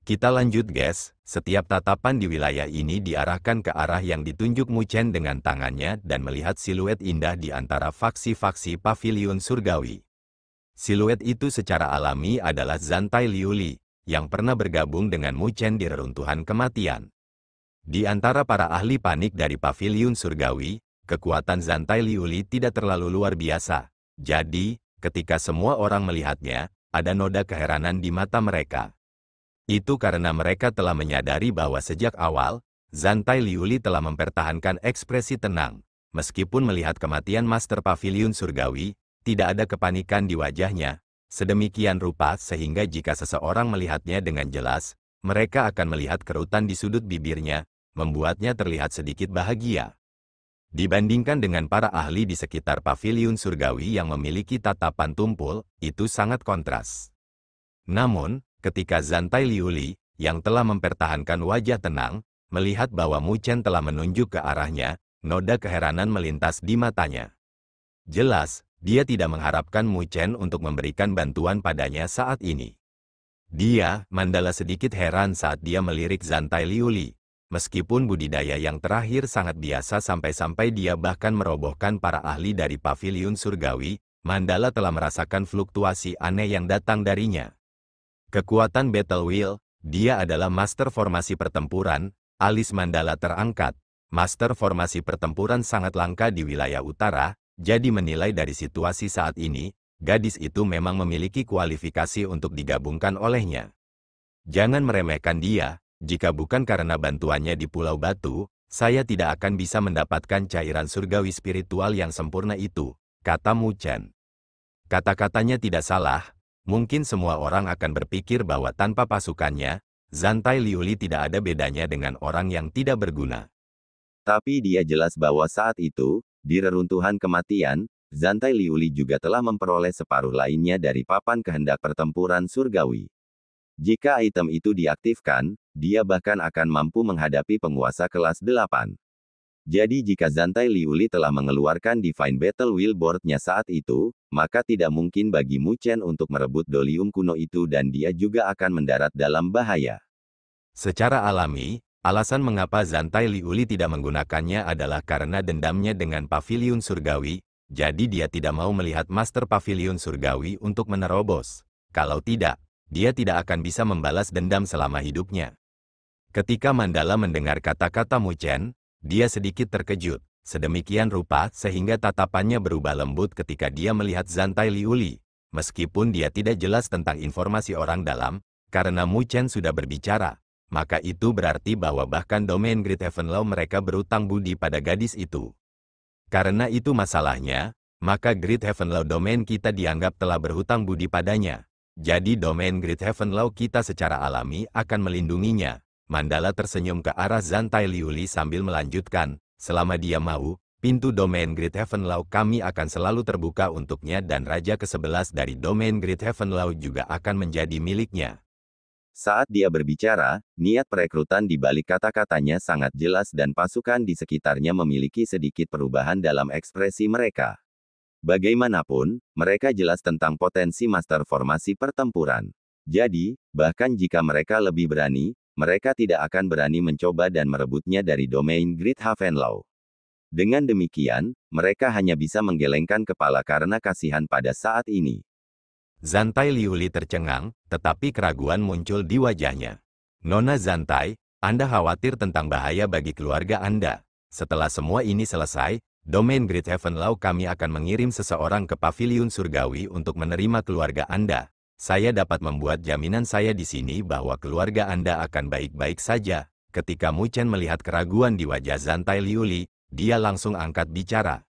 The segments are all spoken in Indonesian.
Kita lanjut guys, setiap tatapan di wilayah ini diarahkan ke arah yang ditunjuk Mu Chen dengan tangannya dan melihat siluet indah di antara faksi-faksi paviliun surgawi. Siluet itu secara alami adalah Zantai Liuli, yang pernah bergabung dengan Mu Chen di reruntuhan kematian. Di antara para ahli panik dari paviliun surgawi, kekuatan Zantai Liuli tidak terlalu luar biasa. Jadi, ketika semua orang melihatnya, ada noda keheranan di mata mereka. Itu karena mereka telah menyadari bahwa sejak awal, Zantai Liuli telah mempertahankan ekspresi tenang. Meskipun melihat kematian Master Paviliun Surgawi, tidak ada kepanikan di wajahnya. Sedemikian rupa sehingga jika seseorang melihatnya dengan jelas, mereka akan melihat kerutan di sudut bibirnya, membuatnya terlihat sedikit bahagia. Dibandingkan dengan para ahli di sekitar Paviliun Surgawi yang memiliki tatapan tumpul, itu sangat kontras. Namun, ketika Zantai Liuli, yang telah mempertahankan wajah tenang, melihat bahwa Mu Chen telah menunjuk ke arahnya, noda keheranan melintas di matanya. Jelas, dia tidak mengharapkan Mu Chen untuk memberikan bantuan padanya saat ini. Mandala sedikit heran saat dia melirik Zantai Liuli. Meskipun budidaya yang terakhir sangat biasa sampai-sampai dia bahkan merobohkan para ahli dari Paviliun Surgawi, Mandala telah merasakan fluktuasi aneh yang datang darinya. Kekuatan Battle Wheel, dia adalah Master Formasi Pertempuran, alis Mandala terangkat. Master Formasi Pertempuran sangat langka di wilayah utara, jadi menilai dari situasi saat ini, gadis itu memang memiliki kualifikasi untuk digabungkan olehnya. Jangan meremehkan dia, jika bukan karena bantuannya di Pulau Batu, saya tidak akan bisa mendapatkan cairan surgawi spiritual yang sempurna itu, kata Mu Chen. Kata-katanya tidak salah. Mungkin semua orang akan berpikir bahwa tanpa pasukannya, Zantai Liuli tidak ada bedanya dengan orang yang tidak berguna. Tapi dia jelas bahwa saat itu, di reruntuhan kematian, Zantai Liuli juga telah memperoleh separuh lainnya dari papan kehendak pertempuran surgawi. Jika item itu diaktifkan, dia bahkan akan mampu menghadapi penguasa kelas 8. Jadi jika Zantai Liuli telah mengeluarkan Divine Battle Wheel Board-nya saat itu, maka tidak mungkin bagi Mu Chen untuk merebut dolium kuno itu dan dia juga akan mendarat dalam bahaya. Secara alami, alasan mengapa Zantai Liuli tidak menggunakannya adalah karena dendamnya dengan Paviliun Surgawi, jadi dia tidak mau melihat Master Paviliun Surgawi untuk menerobos. Kalau tidak, dia tidak akan bisa membalas dendam selama hidupnya. Ketika Mandala mendengar kata-kata Mu Chen, dia sedikit terkejut, sedemikian rupa sehingga tatapannya berubah lembut ketika dia melihat Zantai Liuli. Meskipun dia tidak jelas tentang informasi orang dalam, karena Mu Chen sudah berbicara, maka itu berarti bahwa bahkan domain Great Heaven Law mereka berutang budi pada gadis itu. Karena itu masalahnya, maka Great Heaven Law domain kita dianggap telah berhutang budi padanya. Jadi domain Great Heaven Law kita secara alami akan melindunginya. Mandala tersenyum ke arah Zantai Liuli sambil melanjutkan, selama dia mau, pintu domain Great Heaven Law kami akan selalu terbuka untuknya dan Raja ke-11 dari domain Great Heaven Law juga akan menjadi miliknya. Saat dia berbicara, niat perekrutan di balik kata-katanya sangat jelas dan pasukan di sekitarnya memiliki sedikit perubahan dalam ekspresi mereka. Bagaimanapun, mereka jelas tentang potensi Master Formasi Pertempuran. Jadi, bahkan jika mereka lebih berani, mereka tidak akan berani mencoba dan merebutnya dari domain Great Heaven Law. Dengan demikian, mereka hanya bisa menggelengkan kepala karena kasihan pada saat ini. Zantai Liuli tercengang, tetapi keraguan muncul di wajahnya. Nona Zantai, Anda khawatir tentang bahaya bagi keluarga Anda. Setelah semua ini selesai, domain Great Heaven Law kami akan mengirim seseorang ke Paviliun Surgawi untuk menerima keluarga Anda. Saya dapat membuat jaminan saya di sini bahwa keluarga Anda akan baik-baik saja. Ketika Mu Chen melihat keraguan di wajah Zantai Liuli, dia langsung angkat bicara.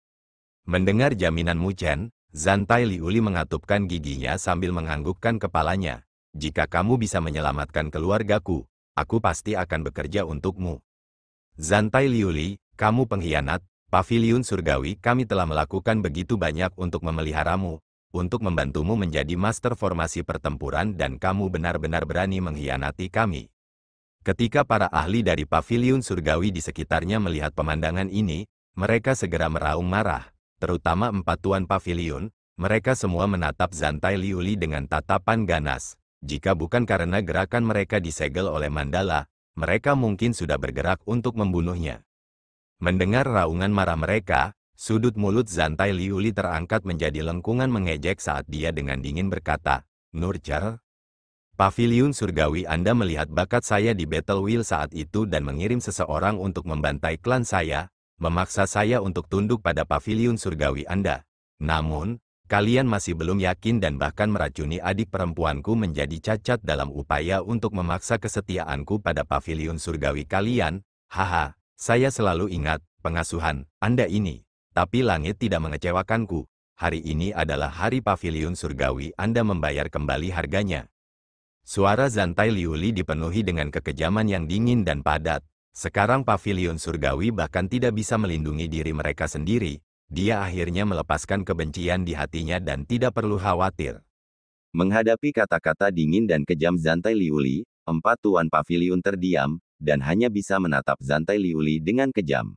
Mendengar jaminan Mu Chen, Zantai Liuli mengatupkan giginya sambil menganggukkan kepalanya. Jika kamu bisa menyelamatkan keluargaku, aku pasti akan bekerja untukmu. Zantai Liuli, kamu pengkhianat. Paviliun Surgawi kami telah melakukan begitu banyak untuk memeliharamu, untuk membantumu menjadi Master Formasi Pertempuran dan kamu benar-benar berani mengkhianati kami. Ketika para ahli dari Paviliun Surgawi di sekitarnya melihat pemandangan ini, mereka segera meraung marah, terutama 4 tuan Paviliun, mereka semua menatap Zantai Liuli dengan tatapan ganas. Jika bukan karena gerakan mereka disegel oleh Mandala, mereka mungkin sudah bergerak untuk membunuhnya. Mendengar raungan marah mereka, sudut mulut Zantai Liuli terangkat menjadi lengkungan mengejek saat dia dengan dingin berkata, Nurjar, Paviliun Surgawi Anda melihat bakat saya di Battle Wheel saat itu dan mengirim seseorang untuk membantai klan saya, memaksa saya untuk tunduk pada Paviliun Surgawi Anda. Namun, kalian masih belum yakin dan bahkan meracuni adik perempuanku menjadi cacat dalam upaya untuk memaksa kesetiaanku pada Paviliun Surgawi kalian. Haha, saya selalu ingat pengasuhan Anda ini. Tapi langit tidak mengecewakanku. Hari ini adalah hari Paviliun Surgawi Anda membayar kembali harganya. Suara Zantai Liuli dipenuhi dengan kekejaman yang dingin dan padat. Sekarang Paviliun Surgawi bahkan tidak bisa melindungi diri mereka sendiri. Dia akhirnya melepaskan kebencian di hatinya dan tidak perlu khawatir. Menghadapi kata-kata dingin dan kejam Zantai Liuli, 4 tuan paviliun terdiam, dan hanya bisa menatap Zantai Liuli dengan kejam.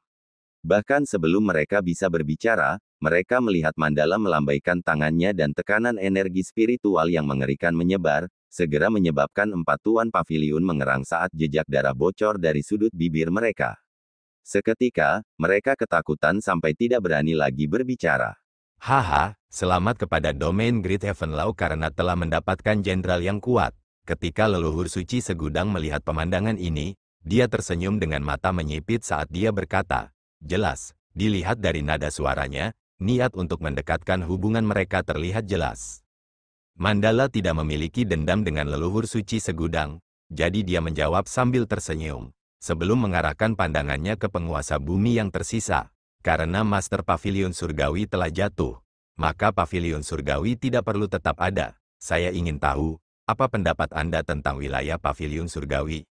Bahkan sebelum mereka bisa berbicara, mereka melihat Mandala melambaikan tangannya dan tekanan energi spiritual yang mengerikan menyebar, segera menyebabkan 4 tuan paviliun mengerang saat jejak darah bocor dari sudut bibir mereka. Seketika, mereka ketakutan sampai tidak berani lagi berbicara. Haha, selamat kepada domain Great Heaven Law karena telah mendapatkan jenderal yang kuat. Ketika leluhur suci segudang melihat pemandangan ini, dia tersenyum dengan mata menyipit saat dia berkata, jelas, dilihat dari nada suaranya, niat untuk mendekatkan hubungan mereka terlihat jelas. Mandala tidak memiliki dendam dengan leluhur suci segudang, jadi dia menjawab sambil tersenyum, sebelum mengarahkan pandangannya ke penguasa bumi yang tersisa. Karena Master Paviliun Surgawi telah jatuh, maka Paviliun Surgawi tidak perlu tetap ada. Saya ingin tahu, apa pendapat Anda tentang wilayah Paviliun Surgawi?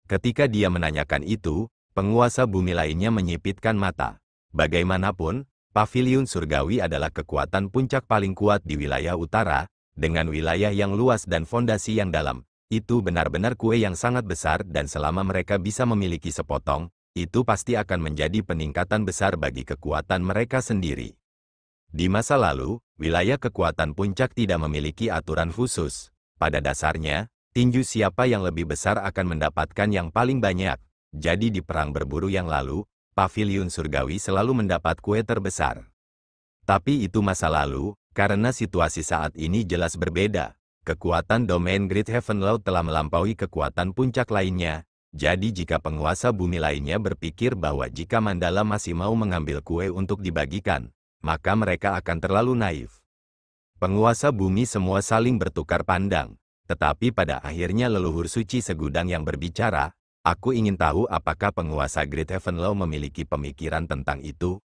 Ketika dia menanyakan itu, penguasa bumi lainnya menyipitkan mata. Bagaimanapun, Paviliun Surgawi adalah kekuatan puncak paling kuat di wilayah utara, dengan wilayah yang luas dan fondasi yang dalam. Itu benar-benar kue yang sangat besar dan selama mereka bisa memiliki sepotong, itu pasti akan menjadi peningkatan besar bagi kekuatan mereka sendiri. Di masa lalu, wilayah kekuatan puncak tidak memiliki aturan khusus. Pada dasarnya, tinju siapa yang lebih besar akan mendapatkan yang paling banyak. Jadi di perang berburu yang lalu, Paviliun Surgawi selalu mendapat kue terbesar. Tapi itu masa lalu, karena situasi saat ini jelas berbeda. Kekuatan domain Great Heaven Law telah melampaui kekuatan puncak lainnya. Jadi jika penguasa bumi lainnya berpikir bahwa jika Mandala masih mau mengambil kue untuk dibagikan, maka mereka akan terlalu naif. Penguasa bumi semua saling bertukar pandang. Tetapi pada akhirnya leluhur suci segudang yang berbicara, aku ingin tahu apakah penguasa Great Heaven Law memiliki pemikiran tentang itu.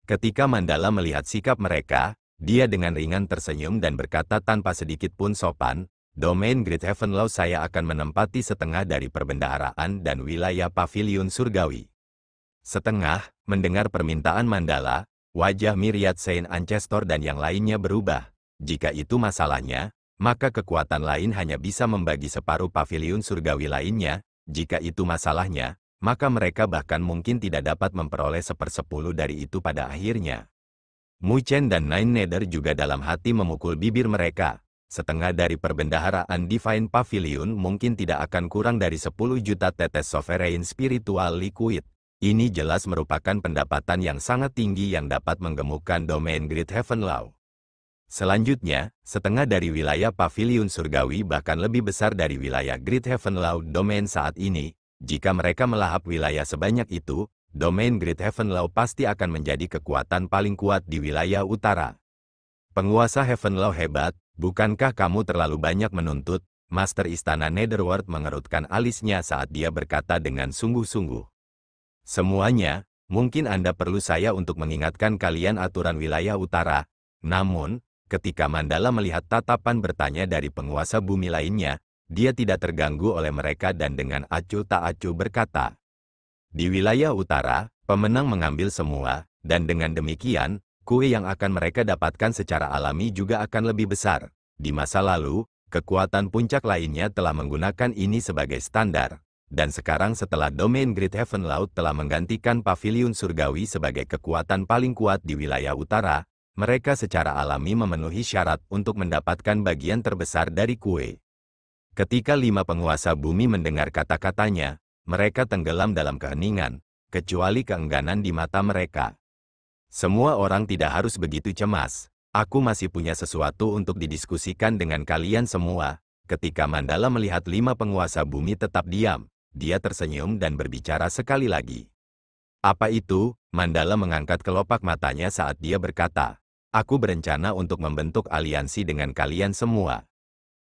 Ketika Mandala melihat sikap mereka, dia dengan ringan tersenyum dan berkata tanpa sedikit pun sopan, domain Great Heaven Law saya akan menempati setengah dari perbendaharaan dan wilayah Paviliun Surgawi. Setengah, mendengar permintaan Mandala, wajah Myriad Saint Ancestor dan yang lainnya berubah. Jika itu masalahnya, maka kekuatan lain hanya bisa membagi separuh Paviliun Surgawi lainnya. Jika itu masalahnya, maka mereka bahkan mungkin tidak dapat memperoleh 1/10 dari itu pada akhirnya. Mu Chen dan Nine Nether juga dalam hati memukul bibir mereka. Setengah dari perbendaharaan Divine Pavilion mungkin tidak akan kurang dari 10 juta tetes Sovereign Spiritual Liquid. Ini jelas merupakan pendapatan yang sangat tinggi yang dapat menggemukkan domain Great Heaven Law. Selanjutnya, setengah dari wilayah Paviliun Surgawi bahkan lebih besar dari wilayah Great Heaven Law domain saat ini. Jika mereka melahap wilayah sebanyak itu, domain Great Heaven Law pasti akan menjadi kekuatan paling kuat di wilayah utara. Penguasa Heaven Law hebat, bukankah kamu terlalu banyak menuntut? Master Istana Netherworld mengerutkan alisnya saat dia berkata dengan sungguh-sungguh. Semuanya, mungkin Anda perlu saya untuk mengingatkan kalian aturan wilayah utara. Namun, ketika Mandala melihat tatapan bertanya dari penguasa bumi lainnya, dia tidak terganggu oleh mereka dan dengan acuh tak acuh berkata, di wilayah utara, pemenang mengambil semua, dan dengan demikian, kue yang akan mereka dapatkan secara alami juga akan lebih besar. Di masa lalu, kekuatan puncak lainnya telah menggunakan ini sebagai standar. Dan sekarang setelah domain Great Heaven Law telah menggantikan Paviliun Surgawi sebagai kekuatan paling kuat di wilayah utara, mereka secara alami memenuhi syarat untuk mendapatkan bagian terbesar dari kue. Ketika 5 penguasa bumi mendengar kata-katanya, mereka tenggelam dalam keheningan, kecuali keengganan di mata mereka. Semua orang tidak harus begitu cemas. Aku masih punya sesuatu untuk didiskusikan dengan kalian semua. Ketika Mandala melihat 5 penguasa bumi tetap diam, dia tersenyum dan berbicara sekali lagi. Apa itu? Mandala mengangkat kelopak matanya saat dia berkata, aku berencana untuk membentuk aliansi dengan kalian semua.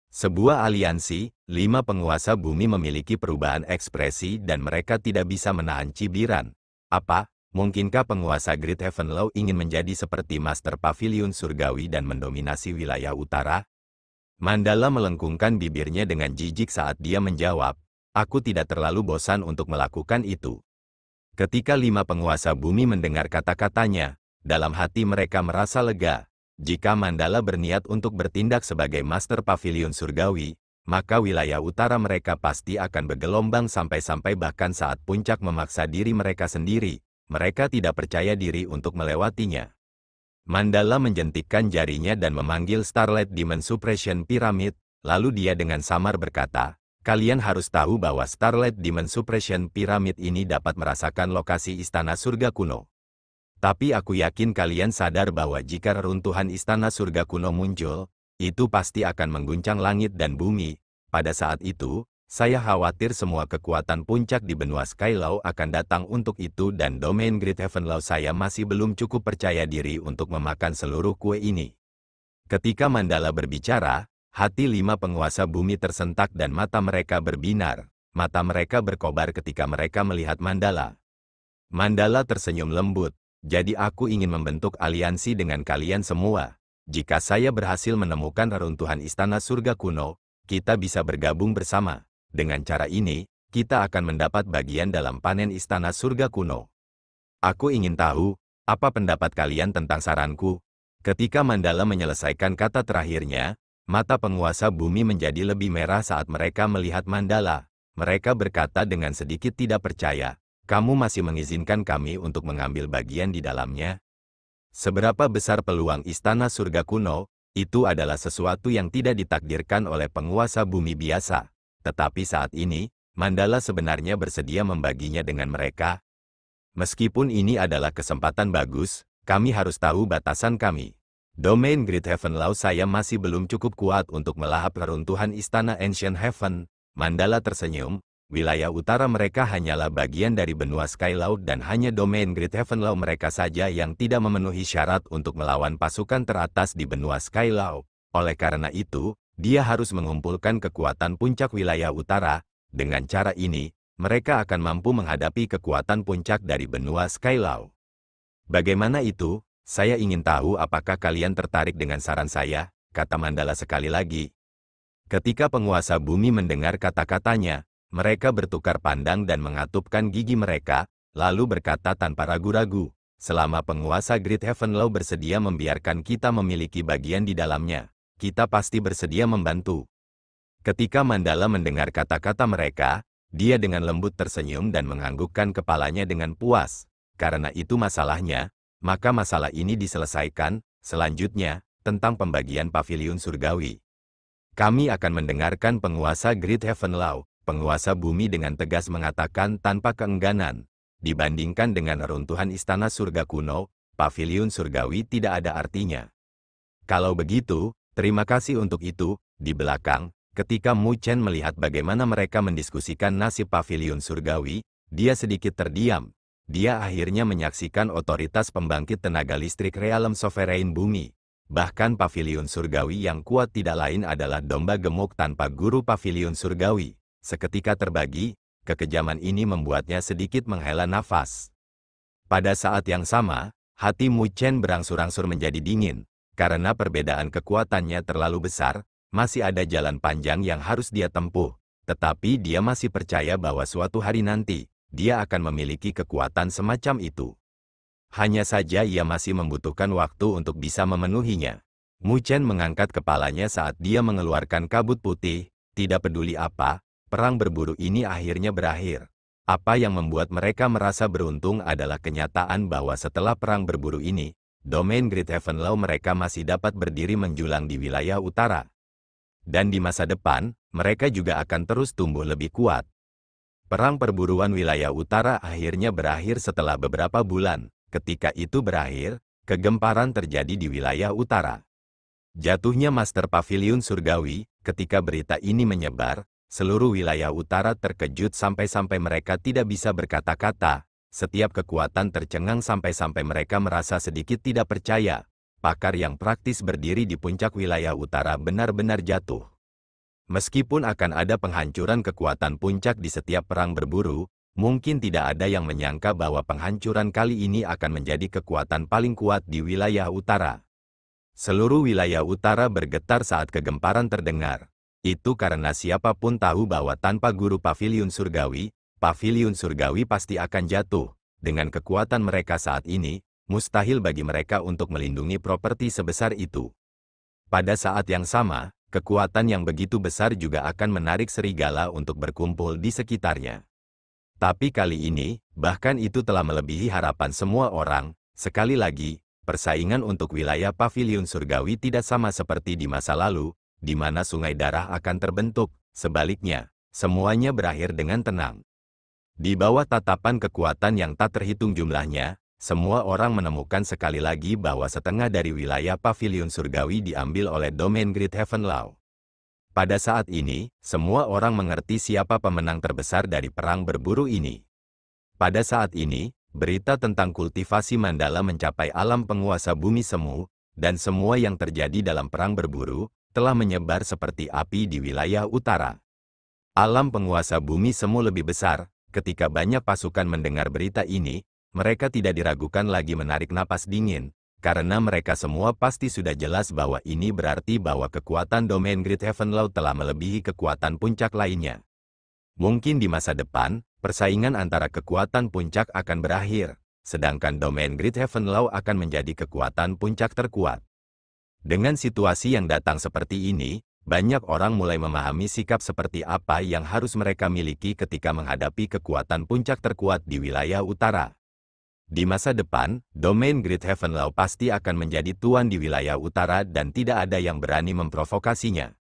Sebuah aliansi, 5 penguasa bumi memiliki perubahan ekspresi dan mereka tidak bisa menahan cibiran. Apa? Mungkinkah penguasa Great Heaven Law ingin menjadi seperti Master Pavilion Surgawi dan mendominasi wilayah utara? Mandala melengkungkan bibirnya dengan jijik saat dia menjawab, aku tidak terlalu bosan untuk melakukan itu. Ketika 5 penguasa bumi mendengar kata-katanya, dalam hati mereka merasa lega. Jika Mandala berniat untuk bertindak sebagai Master Pavilion Surgawi, maka wilayah utara mereka pasti akan bergelombang sampai-sampai bahkan saat puncak memaksa diri mereka sendiri, mereka tidak percaya diri untuk melewatinya. Mandala menjentikkan jarinya dan memanggil Starlight Demon Suppression Pyramid, lalu dia dengan samar berkata, kalian harus tahu bahwa Starlight Demon Suppression Pyramid ini dapat merasakan lokasi Istana Surga Kuno. Tapi aku yakin kalian sadar bahwa jika reruntuhan Istana Surga Kuno muncul, itu pasti akan mengguncang langit dan bumi. Pada saat itu, saya khawatir semua kekuatan puncak di benua Skylaw akan datang untuk itu dan domain Great Heaven Law saya masih belum cukup percaya diri untuk memakan seluruh kue ini. Ketika Mandala berbicara, hati 5 penguasa bumi tersentak dan mata mereka berbinar. Mata mereka berkobar ketika mereka melihat Mandala. Mandala tersenyum lembut. Jadi aku ingin membentuk aliansi dengan kalian semua. Jika saya berhasil menemukan reruntuhan Istana Surga Kuno, kita bisa bergabung bersama. Dengan cara ini, kita akan mendapat bagian dalam panen Istana Surga Kuno. Aku ingin tahu, apa pendapat kalian tentang saranku? Ketika Mandala menyelesaikan kata terakhirnya, mata penguasa bumi menjadi lebih merah saat mereka melihat Mandala. Mereka berkata dengan sedikit tidak percaya, kamu masih mengizinkan kami untuk mengambil bagian di dalamnya? Seberapa besar peluang Istana Surga Kuno, itu adalah sesuatu yang tidak ditakdirkan oleh penguasa bumi biasa. Tetapi saat ini, Mandala sebenarnya bersedia membaginya dengan mereka. Meskipun ini adalah kesempatan bagus, kami harus tahu batasan kami. Domain Great Heaven Law saya masih belum cukup kuat untuk melahap reruntuhan Istana Ancient Heaven. Mandala tersenyum. Wilayah utara mereka hanyalah bagian dari benua Skylaw dan hanya domain Great Heaven Law mereka saja yang tidak memenuhi syarat untuk melawan pasukan teratas di benua Skylaw. Oleh karena itu, dia harus mengumpulkan kekuatan puncak wilayah utara. Dengan cara ini, mereka akan mampu menghadapi kekuatan puncak dari benua Skylaw. Bagaimana itu? Saya ingin tahu apakah kalian tertarik dengan saran saya, kata Mandala sekali lagi. Ketika penguasa bumi mendengar kata-katanya, mereka bertukar pandang dan mengatupkan gigi mereka, lalu berkata tanpa ragu-ragu, selama penguasa Great Heaven Law bersedia membiarkan kita memiliki bagian di dalamnya, kita pasti bersedia membantu. Ketika Mandala mendengar kata-kata mereka, dia dengan lembut tersenyum dan menganggukkan kepalanya dengan puas. Karena itu masalahnya, maka masalah ini diselesaikan. Selanjutnya, tentang pembagian pavilion surgawi. Kami akan mendengarkan penguasa Great Heaven Law. Penguasa bumi dengan tegas mengatakan tanpa keengganan. Dibandingkan dengan reruntuhan Istana Surga Kuno, pavilion surgawi tidak ada artinya. Kalau begitu, terima kasih untuk itu. Di belakang, ketika Mu Chen melihat bagaimana mereka mendiskusikan nasib pavilion surgawi, dia sedikit terdiam. Dia akhirnya menyaksikan otoritas pembangkit tenaga listrik Realem Sovereign Bumi. Bahkan pavilion surgawi yang kuat tidak lain adalah domba gemuk tanpa guru pavilion surgawi. Seketika terbagi, kekejaman ini membuatnya sedikit menghela nafas. Pada saat yang sama, hati Mu Chen berangsur-angsur menjadi dingin. Karena perbedaan kekuatannya terlalu besar, masih ada jalan panjang yang harus dia tempuh. Tetapi dia masih percaya bahwa suatu hari nanti, dia akan memiliki kekuatan semacam itu. Hanya saja ia masih membutuhkan waktu untuk bisa memenuhinya. Mu Chen mengangkat kepalanya saat dia mengeluarkan kabut putih, tidak peduli apa. Perang berburu ini akhirnya berakhir. Apa yang membuat mereka merasa beruntung adalah kenyataan bahwa setelah perang berburu ini, domain Great Heaven Law mereka masih dapat berdiri menjulang di wilayah utara. Dan di masa depan, mereka juga akan terus tumbuh lebih kuat. Perang perburuan wilayah utara akhirnya berakhir setelah beberapa bulan. Ketika itu berakhir, kegemparan terjadi di wilayah utara. Jatuhnya Master Pavilion Surgawi, ketika berita ini menyebar, seluruh wilayah utara terkejut sampai-sampai mereka tidak bisa berkata-kata. Setiap kekuatan tercengang sampai-sampai mereka merasa sedikit tidak percaya. Pakar yang praktis berdiri di puncak wilayah utara benar-benar jatuh. Meskipun akan ada penghancuran kekuatan puncak di setiap perang berburu, mungkin tidak ada yang menyangka bahwa penghancuran kali ini akan menjadi kekuatan paling kuat di wilayah utara. Seluruh wilayah utara bergetar saat kegemparan terdengar. Itu karena siapapun tahu bahwa tanpa guru Pavilion Surgawi pasti akan jatuh. Dengan kekuatan mereka saat ini, mustahil bagi mereka untuk melindungi properti sebesar itu. Pada saat yang sama, kekuatan yang begitu besar juga akan menarik serigala untuk berkumpul di sekitarnya. Tapi kali ini, bahkan itu telah melebihi harapan semua orang. Sekali lagi, persaingan untuk wilayah Pavilion Surgawi tidak sama seperti di masa lalu, di mana sungai darah akan terbentuk. Sebaliknya, semuanya berakhir dengan tenang. Di bawah tatapan kekuatan yang tak terhitung jumlahnya, semua orang menemukan sekali lagi bahwa setengah dari wilayah Pavilion Surgawi diambil oleh domain Great Heaven Law. Pada saat ini, semua orang mengerti siapa pemenang terbesar dari perang berburu ini. Pada saat ini, berita tentang kultivasi Mandala mencapai alam penguasa bumi semu, dan semua yang terjadi dalam perang berburu telah menyebar seperti api di wilayah utara. Alam penguasa bumi semu lebih besar. Ketika banyak pasukan mendengar berita ini, mereka tidak diragukan lagi menarik napas dingin, karena mereka semua pasti sudah jelas bahwa ini berarti bahwa kekuatan domain Great Heaven Law telah melebihi kekuatan puncak lainnya. Mungkin di masa depan, persaingan antara kekuatan puncak akan berakhir, sedangkan domain Great Heaven Law akan menjadi kekuatan puncak terkuat. Dengan situasi yang datang seperti ini, banyak orang mulai memahami sikap seperti apa yang harus mereka miliki ketika menghadapi kekuatan puncak terkuat di wilayah utara. Di masa depan, domain Great Heaven Law pasti akan menjadi tuan di wilayah utara dan tidak ada yang berani memprovokasinya.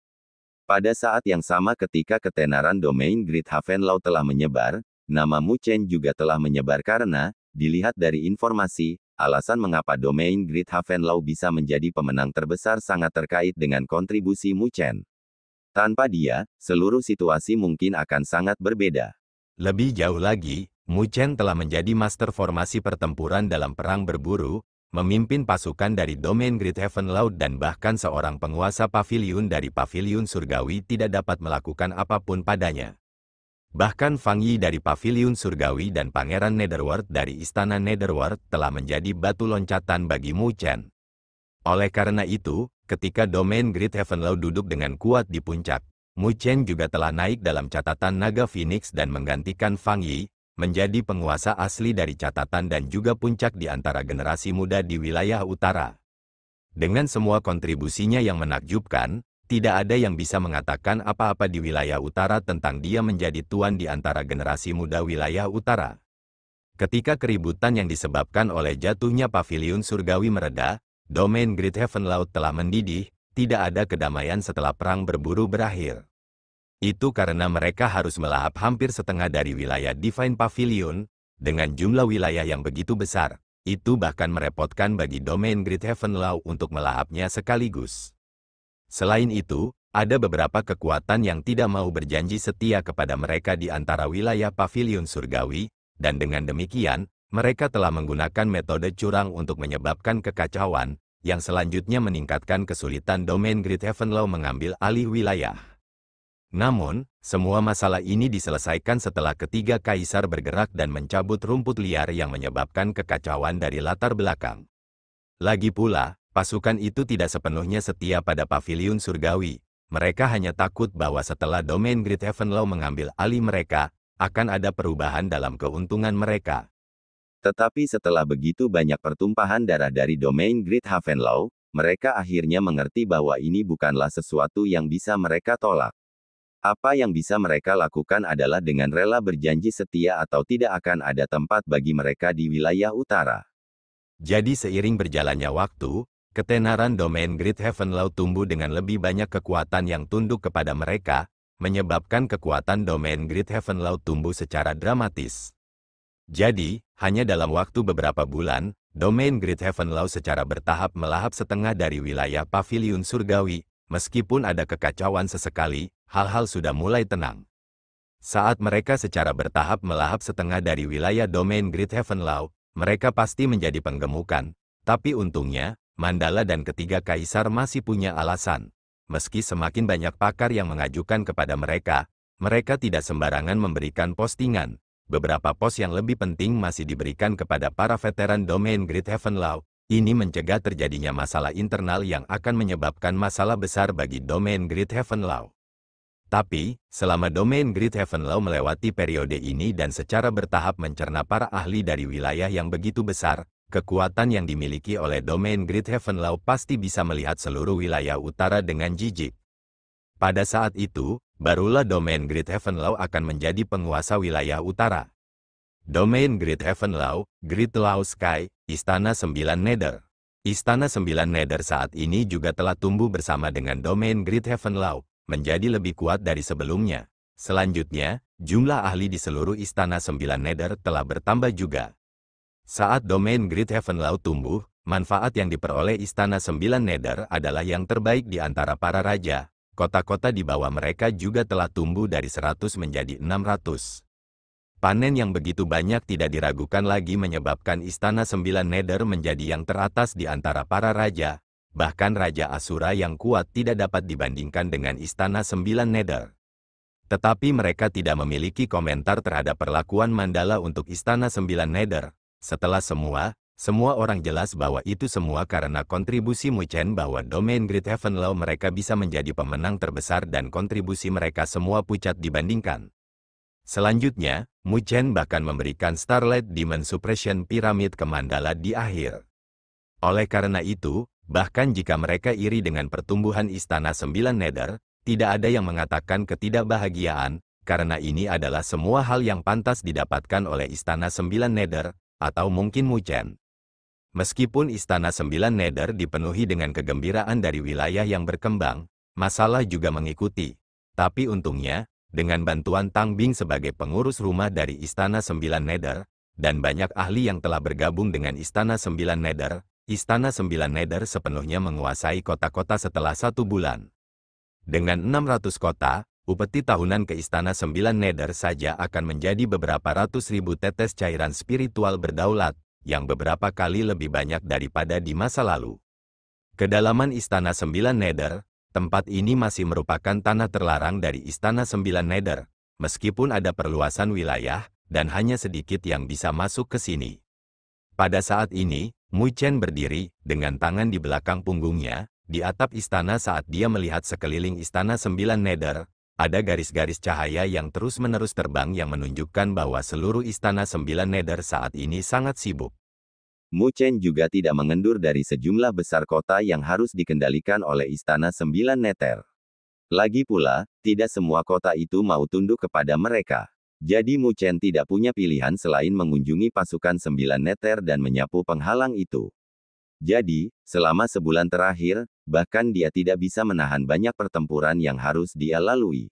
Pada saat yang sama ketika ketenaran domain Great Heaven Law telah menyebar, nama Mu Chen juga telah menyebar karena, dilihat dari informasi, alasan mengapa domain Great Heaven Law bisa menjadi pemenang terbesar sangat terkait dengan kontribusi Mu Chen. Tanpa dia, seluruh situasi mungkin akan sangat berbeda. Lebih jauh lagi, Mu Chen telah menjadi master formasi pertempuran dalam perang berburu, memimpin pasukan dari domain Great Heaven Law dan bahkan seorang penguasa pavilion dari Pavilion Surgawi tidak dapat melakukan apapun padanya. Bahkan Fang Yi dari Pavilion Surgawi dan Pangeran Netherworld dari Istana Netherworld telah menjadi batu loncatan bagi Mu Chen. Oleh karena itu, ketika domain Great Heaven Law duduk dengan kuat di puncak, Mu Chen juga telah naik dalam catatan Naga Phoenix dan menggantikan Fang Yi, menjadi penguasa asli dari catatan dan juga puncak di antara generasi muda di wilayah utara. Dengan semua kontribusinya yang menakjubkan, tidak ada yang bisa mengatakan apa-apa di wilayah utara tentang dia menjadi tuan di antara generasi muda wilayah utara. Ketika keributan yang disebabkan oleh jatuhnya Pavilion Surgawi mereda, domain Great Heaven Law telah mendidih, tidak ada kedamaian setelah perang berburu berakhir. Itu karena mereka harus melahap hampir setengah dari wilayah Divine Pavilion, dengan jumlah wilayah yang begitu besar, itu bahkan merepotkan bagi domain Great Heaven Law untuk melahapnya sekaligus. Selain itu, ada beberapa kekuatan yang tidak mau berjanji setia kepada mereka di antara wilayah Pavilion Surgawi, dan dengan demikian, mereka telah menggunakan metode curang untuk menyebabkan kekacauan, yang selanjutnya meningkatkan kesulitan domain Great Heaven Law mengambil alih wilayah. Namun, semua masalah ini diselesaikan setelah ketiga kaisar bergerak dan mencabut rumput liar yang menyebabkan kekacauan dari latar belakang. Lagi pula, pasukan itu tidak sepenuhnya setia pada Pavilion Surgawi. Mereka hanya takut bahwa setelah domain Great Heaven Law mengambil alih mereka, akan ada perubahan dalam keuntungan mereka. Tetapi setelah begitu banyak pertumpahan darah dari domain Great Heaven Law, mereka akhirnya mengerti bahwa ini bukanlah sesuatu yang bisa mereka tolak. Apa yang bisa mereka lakukan adalah dengan rela berjanji setia atau tidak akan ada tempat bagi mereka di wilayah utara. Jadi seiring berjalannya waktu, ketenaran domain Great Heaven Law tumbuh dengan lebih banyak kekuatan yang tunduk kepada mereka, menyebabkan kekuatan domain Great Heaven Law tumbuh secara dramatis. Jadi, hanya dalam waktu beberapa bulan, domain Great Heaven Law secara bertahap melahap setengah dari wilayah paviliun surgawi. Meskipun ada kekacauan sesekali, hal-hal sudah mulai tenang. Saat mereka secara bertahap melahap setengah dari wilayah domain Great Heaven Law, mereka pasti menjadi penggemukan. Tapi untungnya, Mandala dan ketiga kaisar masih punya alasan. Meski semakin banyak pakar yang mengajukan kepada mereka, mereka tidak sembarangan memberikan postingan. Beberapa pos yang lebih penting masih diberikan kepada para veteran domain Great Heaven Law. Ini mencegah terjadinya masalah internal yang akan menyebabkan masalah besar bagi domain Great Heaven Law. Tapi, selama domain Great Heaven Law melewati periode ini dan secara bertahap mencerna para ahli dari wilayah yang begitu besar, kekuatan yang dimiliki oleh domain Great Heaven Law pasti bisa melihat seluruh wilayah utara dengan jijik. Pada saat itu, barulah domain Great Heaven Law akan menjadi penguasa wilayah utara. Domain Great Heaven Law, Great Law Sky, Istana 9 Nether. Istana 9 Nether saat ini juga telah tumbuh bersama dengan domain Great Heaven Law, menjadi lebih kuat dari sebelumnya. Selanjutnya, jumlah ahli di seluruh Istana 9 Nether telah bertambah juga. Saat domain Great Heaven Law tumbuh, manfaat yang diperoleh Istana 9 Nether adalah yang terbaik di antara para raja. Kota-kota di bawah mereka juga telah tumbuh dari 100 menjadi 600. Panen yang begitu banyak tidak diragukan lagi menyebabkan Istana 9 Nether menjadi yang teratas di antara para raja. Bahkan Raja Asura yang kuat tidak dapat dibandingkan dengan Istana 9 Nether. Tetapi mereka tidak memiliki komentar terhadap perlakuan Mandala untuk Istana 9 Nether. Setelah semua orang jelas bahwa itu semua karena kontribusi Mu Chen bahwa domain Great Heaven Law mereka bisa menjadi pemenang terbesar dan kontribusi mereka semua pucat dibandingkan. Selanjutnya, Mu Chen bahkan memberikan Starlight Demon Suppression Pyramid ke Mandala di akhir. Oleh karena itu, bahkan jika mereka iri dengan pertumbuhan Istana 9 Nether, tidak ada yang mengatakan ketidakbahagiaan, karena ini adalah semua hal yang pantas didapatkan oleh Istana 9 Nether, atau mungkin Mu Chen. Meskipun Istana 9 Nether dipenuhi dengan kegembiraan dari wilayah yang berkembang, masalah juga mengikuti. Tapi untungnya, dengan bantuan Tang Bing sebagai pengurus rumah dari Istana 9 Nether, dan banyak ahli yang telah bergabung dengan Istana 9 Nether, Istana 9 Nether sepenuhnya menguasai kota-kota setelah 1 bulan. Dengan 600 kota, upeti tahunan ke Istana 9 Nether saja akan menjadi beberapa ratus ribu tetes cairan spiritual berdaulat, yang beberapa kali lebih banyak daripada di masa lalu. Kedalaman Istana 9 Nether, tempat ini masih merupakan tanah terlarang dari Istana 9 Nether, meskipun ada perluasan wilayah, dan hanya sedikit yang bisa masuk ke sini. Pada saat ini, Mu Chen berdiri, dengan tangan di belakang punggungnya, di atap istana saat dia melihat sekeliling Istana 9 Nether. Ada garis-garis cahaya yang terus-menerus terbang yang menunjukkan bahwa seluruh Istana 9 Nether saat ini sangat sibuk. Mu Chen juga tidak mengendur dari sejumlah besar kota yang harus dikendalikan oleh Istana 9 Nether. Lagi pula, tidak semua kota itu mau tunduk kepada mereka. Jadi Mu Chen tidak punya pilihan selain mengunjungi pasukan 9 Nether dan menyapu penghalang itu. Jadi, selama sebulan terakhir, bahkan dia tidak bisa menahan banyak pertempuran yang harus dia lalui.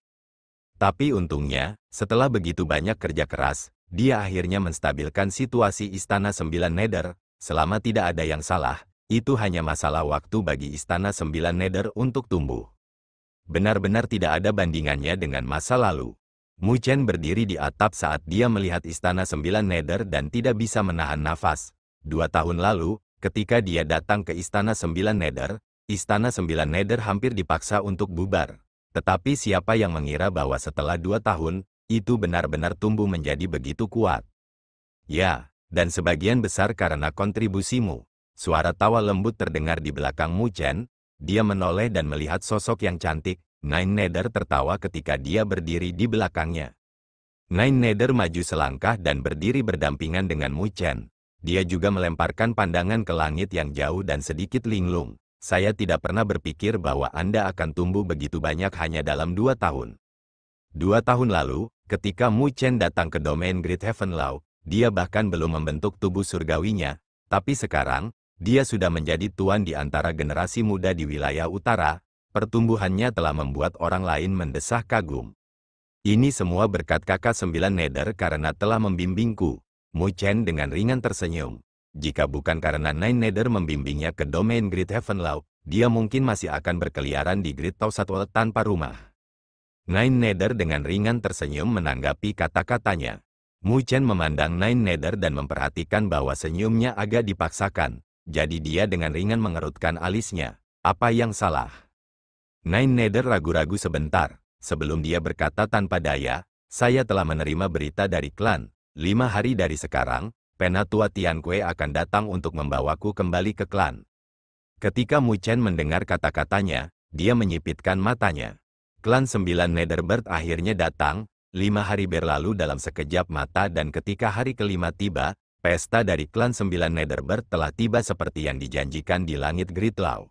Tapi untungnya, setelah begitu banyak kerja keras, dia akhirnya menstabilkan situasi Istana 9 Nether. Selama tidak ada yang salah, itu hanya masalah waktu bagi Istana 9 Nether untuk tumbuh. Benar-benar tidak ada bandingannya dengan masa lalu. Mu Chen berdiri di atap saat dia melihat Istana 9 Nether dan tidak bisa menahan nafas. 2 tahun lalu, ketika dia datang ke Istana 9 Nether, Istana 9 Nether hampir dipaksa untuk bubar. Tetapi siapa yang mengira bahwa setelah 2 tahun, itu benar-benar tumbuh menjadi begitu kuat? Ya, dan sebagian besar karena kontribusimu. Suara tawa lembut terdengar di belakang Mu Chen. Dia menoleh dan melihat sosok yang cantik. Nine Nether tertawa ketika dia berdiri di belakangnya. Nine Nether maju selangkah dan berdiri berdampingan dengan Mu Chen. Dia juga melemparkan pandangan ke langit yang jauh dan sedikit linglung. Saya tidak pernah berpikir bahwa Anda akan tumbuh begitu banyak hanya dalam 2 tahun. 2 tahun lalu, ketika Mu Chen datang ke domain Great Heaven Law, dia bahkan belum membentuk tubuh surgawinya. Tapi sekarang, Dia sudah menjadi tuan di antara generasi muda di wilayah utara, pertumbuhannya telah membuat orang lain mendesah kagum. Ini semua berkat kakak 9 Nether karena telah membimbingku. Mu Chen dengan ringan tersenyum. Jika bukan karena Nine Nether membimbingnya ke domain Great Heaven Law, dia mungkin masih akan berkeliaran di Great Tau Satwell tanpa rumah. Nine Nether dengan ringan tersenyum menanggapi kata-katanya. Mu Chen memandang Nine Nether dan memperhatikan bahwa senyumnya agak dipaksakan. Jadi dia dengan ringan mengerutkan alisnya. Apa yang salah? Nine Nether ragu-ragu sebentar. Sebelum dia berkata tanpa daya, saya telah menerima berita dari klan. 5 hari dari sekarang, Penatua Tianque akan datang untuk membawaku kembali ke klan. Ketika Mu Chen mendengar kata-katanya, dia menyipitkan matanya. Klan 9 Netherbird akhirnya datang, 5 hari berlalu dalam sekejap mata dan ketika hari kelima tiba, pesta dari klan 9 Netherbird telah tiba seperti yang dijanjikan di langit Great Law.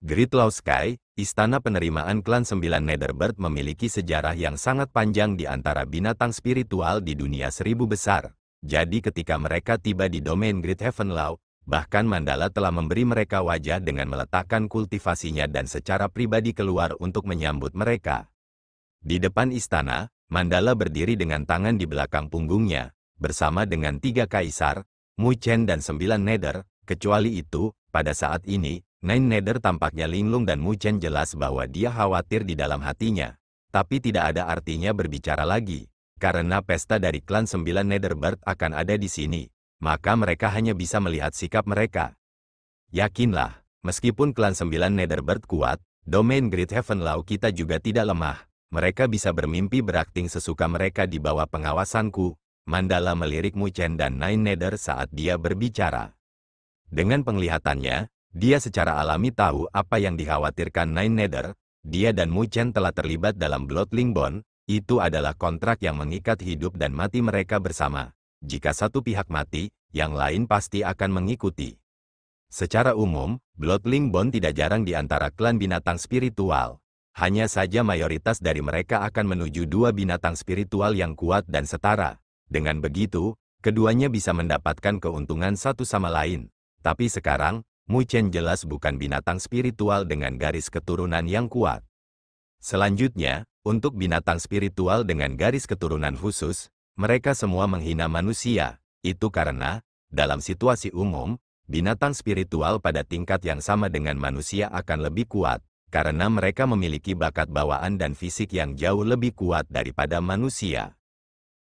Great Law Sky, istana penerimaan klan 9 Netherbird memiliki sejarah yang sangat panjang di antara binatang spiritual di dunia 1000 besar. Jadi ketika mereka tiba di domain Great Heaven Law, bahkan Mandala telah memberi mereka wajah dengan meletakkan kultivasinya dan secara pribadi keluar untuk menyambut mereka. Di depan istana, Mandala berdiri dengan tangan di belakang punggungnya, bersama dengan 3 kaisar, Mu Chen dan 9 Nether. Kecuali itu, pada saat ini, Nine Nether tampaknya linglung dan Mu Chen jelas bahwa dia khawatir di dalam hatinya. Tapi tidak ada artinya berbicara lagi, karena pesta dari klan 9 Netherbird akan ada di sini, maka mereka hanya bisa melihat sikap mereka. Yakinlah, meskipun klan 9 Netherbird kuat, domain Great Heaven Law kita juga tidak lemah. Mereka bisa bermimpi berakting sesuka mereka di bawah pengawasanku. Mandala melirik Mu Chen dan Nine Nether saat dia berbicara. Dengan penglihatannya, dia secara alami tahu apa yang dikhawatirkan Nine Nether. Dia dan Mu Chen telah terlibat dalam Bloodling Bond. Itu adalah kontrak yang mengikat hidup dan mati mereka bersama. Jika satu pihak mati, yang lain pasti akan mengikuti. Secara umum, Bloodling Bond tidak jarang di antara klan binatang spiritual. Hanya saja mayoritas dari mereka akan menuju 2 binatang spiritual yang kuat dan setara. Dengan begitu, keduanya bisa mendapatkan keuntungan satu sama lain. Tapi sekarang, Mu Chen jelas bukan binatang spiritual dengan garis keturunan yang kuat. Selanjutnya, untuk binatang spiritual dengan garis keturunan khusus, mereka semua menghina manusia. Itu karena, dalam situasi umum, binatang spiritual pada tingkat yang sama dengan manusia akan lebih kuat, karena mereka memiliki bakat bawaan dan fisik yang jauh lebih kuat daripada manusia.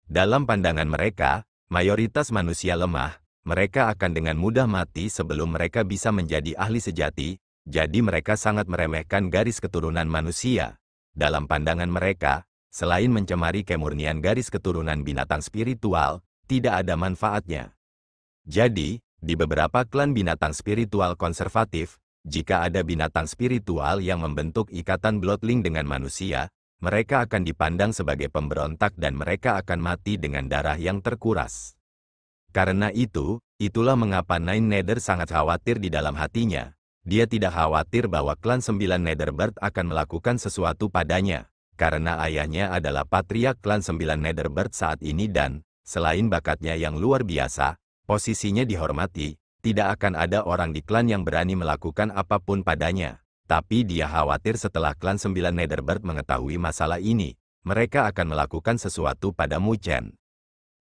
Dalam pandangan mereka, mayoritas manusia lemah. Mereka akan dengan mudah mati sebelum mereka bisa menjadi ahli sejati, jadi mereka sangat meremehkan garis keturunan manusia. Dalam pandangan mereka, selain mencemari kemurnian garis keturunan binatang spiritual, tidak ada manfaatnya. Jadi, di beberapa klan binatang spiritual konservatif, jika ada binatang spiritual yang membentuk ikatan bloodling dengan manusia, mereka akan dipandang sebagai pemberontak dan mereka akan mati dengan darah yang terkuras. Karena itu, itulah mengapa Nine Nether sangat khawatir di dalam hatinya. Dia tidak khawatir bahwa klan 9 Netherbird akan melakukan sesuatu padanya, karena ayahnya adalah patriark klan 9 Netherbird saat ini dan, selain bakatnya yang luar biasa, posisinya dihormati, tidak akan ada orang di klan yang berani melakukan apapun padanya. Tapi dia khawatir setelah klan 9 Netherbird mengetahui masalah ini, mereka akan melakukan sesuatu pada Mu Chen.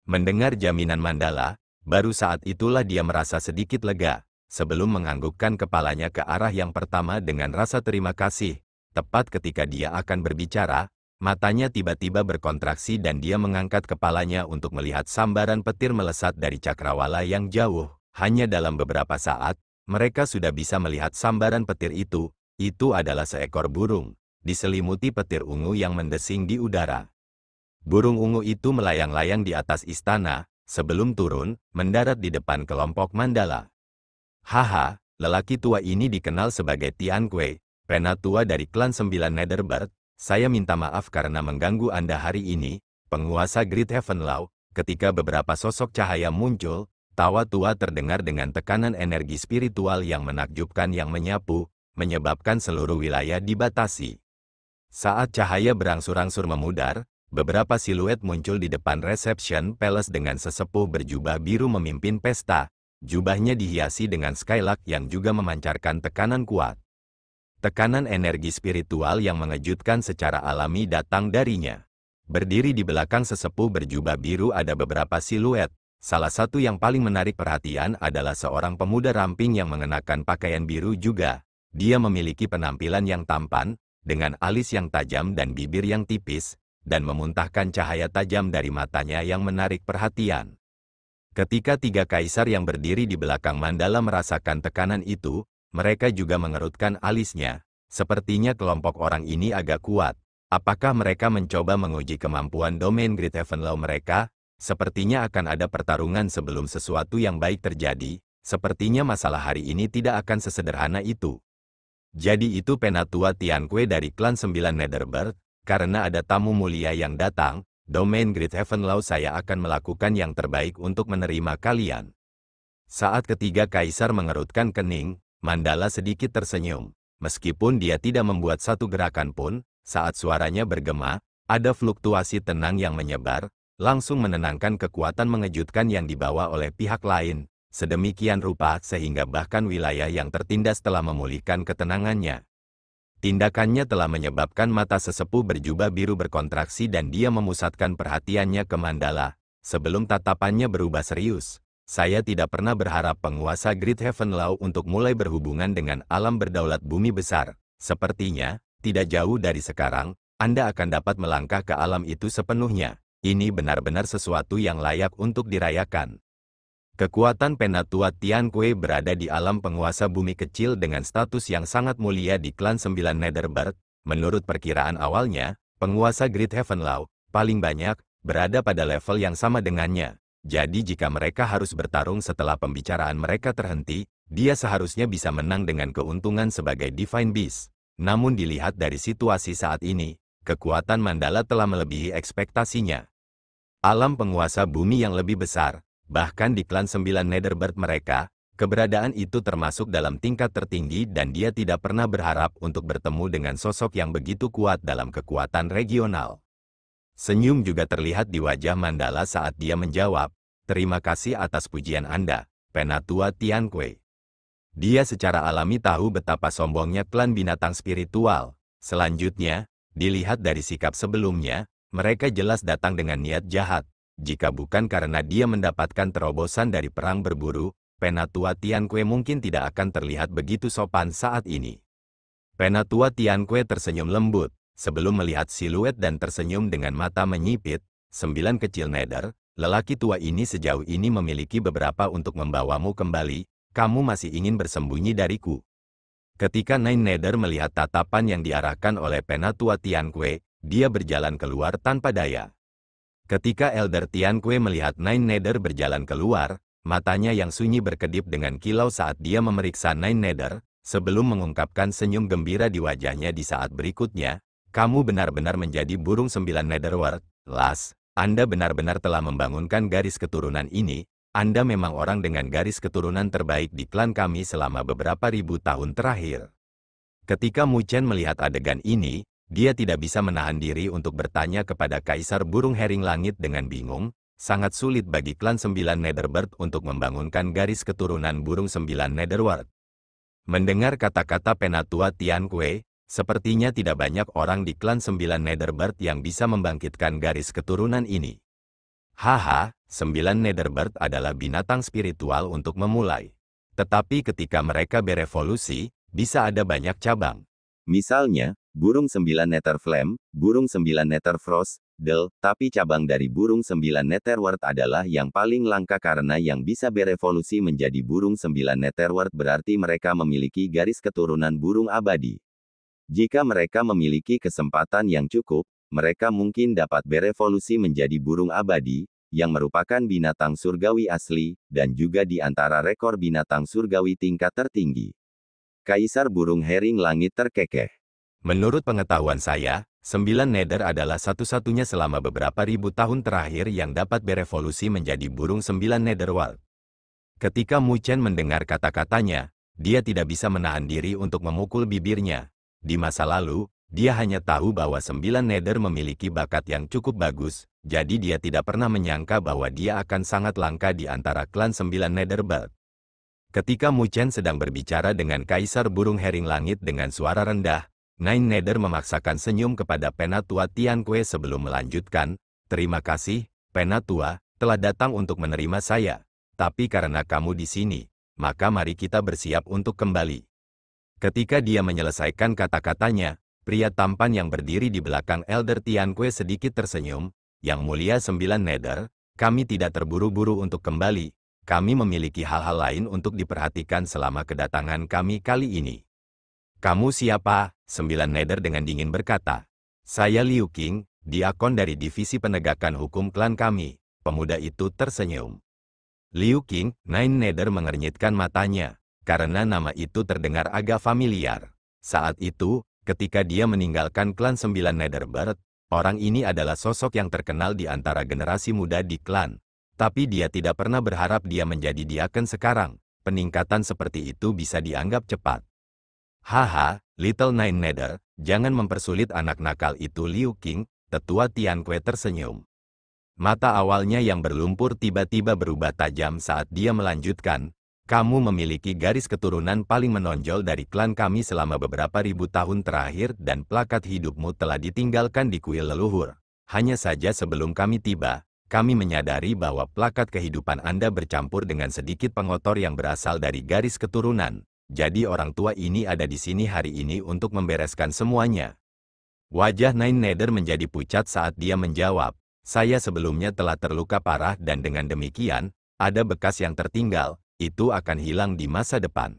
Mendengar jaminan Mandala, baru saat itulah dia merasa sedikit lega, sebelum menganggukkan kepalanya ke arah yang pertama dengan rasa terima kasih. Tepat ketika dia akan berbicara, matanya tiba-tiba berkontraksi dan dia mengangkat kepalanya untuk melihat sambaran petir melesat dari cakrawala yang jauh. Hanya dalam beberapa saat, mereka sudah bisa melihat sambaran petir itu. Itu adalah seekor burung, diselimuti petir ungu yang mendesing di udara. Burung ungu itu melayang-layang di atas istana, sebelum turun, mendarat di depan kelompok Mandala. Haha, lelaki tua ini dikenal sebagai Tianque, penatua dari klan 9 Netherbird. Saya minta maaf karena mengganggu Anda hari ini, penguasa Great Heaven Law. Ketika beberapa sosok cahaya muncul, tawa tua terdengar dengan tekanan energi spiritual yang menakjubkan yang menyapu, menyebabkan seluruh wilayah dibatasi. Saat cahaya berangsur-angsur memudar, beberapa siluet muncul di depan reception palace dengan sesepuh berjubah biru memimpin pesta. Jubahnya dihiasi dengan skylark yang juga memancarkan tekanan kuat. Tekanan energi spiritual yang mengejutkan secara alami datang darinya. Berdiri di belakang sesepuh berjubah biru ada beberapa siluet. Salah satu yang paling menarik perhatian adalah seorang pemuda ramping yang mengenakan pakaian biru juga. Dia memiliki penampilan yang tampan, dengan alis yang tajam dan bibir yang tipis, dan memuntahkan cahaya tajam dari matanya yang menarik perhatian. Ketika tiga kaisar yang berdiri di belakang mandala merasakan tekanan itu, mereka juga mengerutkan alisnya. Sepertinya kelompok orang ini agak kuat. Apakah mereka mencoba menguji kemampuan domain Great Heaven Law mereka? Sepertinya akan ada pertarungan sebelum sesuatu yang baik terjadi. Sepertinya masalah hari ini tidak akan sesederhana itu. Jadi itu Penatua Tianque dari klan 9 Netherbird. Karena ada tamu mulia yang datang, domain Great Heaven Law saya akan melakukan yang terbaik untuk menerima kalian. Saat ketiga kaisar mengerutkan kening, Mandala sedikit tersenyum. Meskipun dia tidak membuat satu gerakan pun, saat suaranya bergema, ada fluktuasi tenang yang menyebar, langsung menenangkan kekuatan mengejutkan yang dibawa oleh pihak lain, sedemikian rupa sehingga bahkan wilayah yang tertindas telah memulihkan ketenangannya. Tindakannya telah menyebabkan mata sesepuh berjubah biru berkontraksi dan dia memusatkan perhatiannya ke Mandala, sebelum tatapannya berubah serius. Saya tidak pernah berharap penguasa Great Heaven Law untuk mulai berhubungan dengan alam berdaulat bumi besar. Sepertinya, tidak jauh dari sekarang, Anda akan dapat melangkah ke alam itu sepenuhnya. Ini benar-benar sesuatu yang layak untuk dirayakan. Kekuatan Penatua Tianque berada di alam penguasa bumi kecil dengan status yang sangat mulia di klan 9 Netherbird. Menurut perkiraan awalnya, penguasa Great Heaven Law, paling banyak, berada pada level yang sama dengannya. Jadi jika mereka harus bertarung setelah pembicaraan mereka terhenti, dia seharusnya bisa menang dengan keuntungan sebagai Divine Beast. Namun dilihat dari situasi saat ini, kekuatan Mandala telah melebihi ekspektasinya. Alam penguasa bumi yang lebih besar, bahkan di klan 9 Netherbird mereka, keberadaan itu termasuk dalam tingkat tertinggi dan dia tidak pernah berharap untuk bertemu dengan sosok yang begitu kuat dalam kekuatan regional. Senyum juga terlihat di wajah Mandala saat dia menjawab, "Terima kasih atas pujian Anda, Penatua Tianque." Dia secara alami tahu betapa sombongnya klan binatang spiritual. Selanjutnya, dilihat dari sikap sebelumnya, mereka jelas datang dengan niat jahat. Jika bukan karena dia mendapatkan terobosan dari perang berburu, Penatua Tianque mungkin tidak akan terlihat begitu sopan saat ini. Penatua Tianque tersenyum lembut. Sebelum melihat siluet dan tersenyum dengan mata menyipit, 9 kecil Nether, lelaki tua ini sejauh ini memiliki beberapa untuk membawamu kembali, kamu masih ingin bersembunyi dariku. Ketika Nine Nether melihat tatapan yang diarahkan oleh Penatua Tianque, dia berjalan keluar tanpa daya. Ketika Elder Tianque melihat Nine Nether berjalan keluar, matanya yang sunyi berkedip dengan kilau saat dia memeriksa Nine Nether, sebelum mengungkapkan senyum gembira di wajahnya di saat berikutnya. Kamu benar-benar menjadi burung 9 Netherworld, Las. Anda benar-benar telah membangunkan garis keturunan ini. Anda memang orang dengan garis keturunan terbaik di klan kami selama beberapa ribu tahun terakhir. Ketika Mu Chen melihat adegan ini, dia tidak bisa menahan diri untuk bertanya kepada Kaisar Burung Hering Langit dengan bingung. Sangat sulit bagi klan 9 Netherbird untuk membangunkan garis keturunan burung 9 Netherworld. Mendengar kata-kata Penatua Tianque, sepertinya tidak banyak orang di klan 9 Netherbird yang bisa membangkitkan garis keturunan ini. Haha, 9 Netherbird adalah binatang spiritual untuk memulai. Tetapi ketika mereka berevolusi, bisa ada banyak cabang. Misalnya, burung 9 Netherflame, burung 9 Netherfrost, tapi cabang dari burung 9 Netherworld adalah yang paling langka karena yang bisa berevolusi menjadi burung 9 Netherworld berarti mereka memiliki garis keturunan burung abadi. Jika mereka memiliki kesempatan yang cukup, mereka mungkin dapat berevolusi menjadi burung abadi, yang merupakan binatang surgawi asli, dan juga di antara rekor binatang surgawi tingkat tertinggi. Kaisar Burung Hering Langit terkekeh. Menurut pengetahuan saya, 9 Nether adalah satu-satunya selama beberapa ribu tahun terakhir yang dapat berevolusi menjadi burung 9 Netherworld. Ketika Mu Chen mendengar kata-katanya, dia tidak bisa menahan diri untuk memukul bibirnya. Di masa lalu, dia hanya tahu bahwa 9 Nether memiliki bakat yang cukup bagus, jadi dia tidak pernah menyangka bahwa dia akan sangat langka di antara klan 9 Netherbird. Ketika Mu Chen sedang berbicara dengan Kaisar Burung Hering Langit dengan suara rendah, Nine Nether memaksakan senyum kepada Penatua Tianque sebelum melanjutkan, "Terima kasih, Penatua, telah datang untuk menerima saya. Tapi karena kamu di sini, maka mari kita bersiap untuk kembali." Ketika dia menyelesaikan kata-katanya, pria tampan yang berdiri di belakang Elder Tianque sedikit tersenyum, "Yang mulia 9 Nether, kami tidak terburu-buru untuk kembali. Kami memiliki hal-hal lain untuk diperhatikan selama kedatangan kami kali ini." "Kamu siapa?" 9 Nether dengan dingin berkata. "Saya Liu Qing, diakon dari divisi penegakan hukum klan kami." Pemuda itu tersenyum. Liu Qing, Nine Nether mengernyitkan matanya, karena nama itu terdengar agak familiar. Saat itu, ketika dia meninggalkan klan 9 Netherbird, orang ini adalah sosok yang terkenal di antara generasi muda di klan. Tapi dia tidak pernah berharap dia menjadi diaken sekarang. Peningkatan seperti itu bisa dianggap cepat. "Haha, Little Nine Nether, jangan mempersulit anak nakal itu." Liu Qing, tetua Tianque tersenyum. Mata awalnya yang berlumpur tiba-tiba berubah tajam saat dia melanjutkan, "Kamu memiliki garis keturunan paling menonjol dari klan kami selama beberapa ribu tahun terakhir dan plakat hidupmu telah ditinggalkan di kuil leluhur. Hanya saja sebelum kami tiba, kami menyadari bahwa plakat kehidupan Anda bercampur dengan sedikit pengotor yang berasal dari garis keturunan. Jadi orang tua ini ada di sini hari ini untuk membereskan semuanya." Wajah Nine Nether menjadi pucat saat dia menjawab, "Saya sebelumnya telah terluka parah dan dengan demikian, ada bekas yang tertinggal, itu akan hilang di masa depan."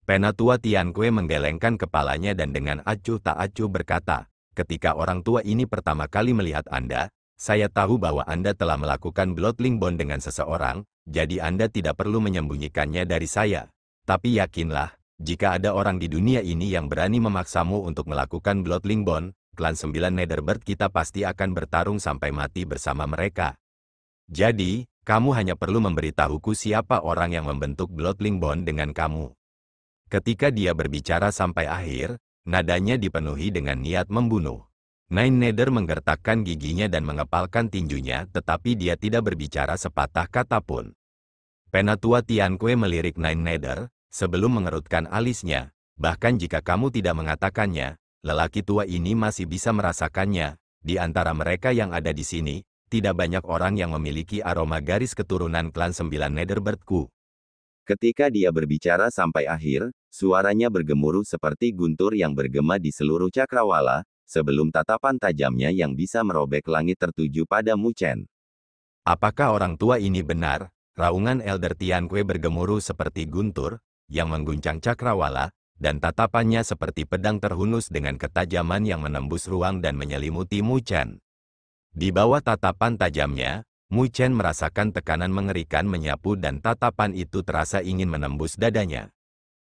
Penatua Tianque menggelengkan kepalanya dan dengan acuh tak acuh berkata, "Ketika orang tua ini pertama kali melihat Anda, saya tahu bahwa Anda telah melakukan bloodling bond dengan seseorang, jadi Anda tidak perlu menyembunyikannya dari saya. Tapi yakinlah, jika ada orang di dunia ini yang berani memaksamu untuk melakukan bloodling bond, klan 9 Netherbird kita pasti akan bertarung sampai mati bersama mereka. Jadi, kamu hanya perlu memberitahuku siapa orang yang membentuk bloodling bond dengan kamu." Ketika dia berbicara sampai akhir, nadanya dipenuhi dengan niat membunuh. Nine Nether menggertakkan giginya dan mengepalkan tinjunya, tetapi dia tidak berbicara sepatah kata pun. Penatua Tianque melirik Nine Nether, sebelum mengerutkan alisnya, "Bahkan jika kamu tidak mengatakannya, lelaki tua ini masih bisa merasakannya. Di antara mereka yang ada di sini, tidak banyak orang yang memiliki aroma garis keturunan klan 9 Netherbird-ku." Ketika dia berbicara sampai akhir, suaranya bergemuruh seperti guntur yang bergema di seluruh cakrawala, sebelum tatapan tajamnya yang bisa merobek langit tertuju pada Mu Chen. "Apakah orang tua ini benar?" Raungan Elder Tianque bergemuruh seperti guntur, yang mengguncang cakrawala, dan tatapannya seperti pedang terhunus dengan ketajaman yang menembus ruang dan menyelimuti Mu Chen. Di bawah tatapan tajamnya, Mu Chen merasakan tekanan mengerikan menyapu dan tatapan itu terasa ingin menembus dadanya.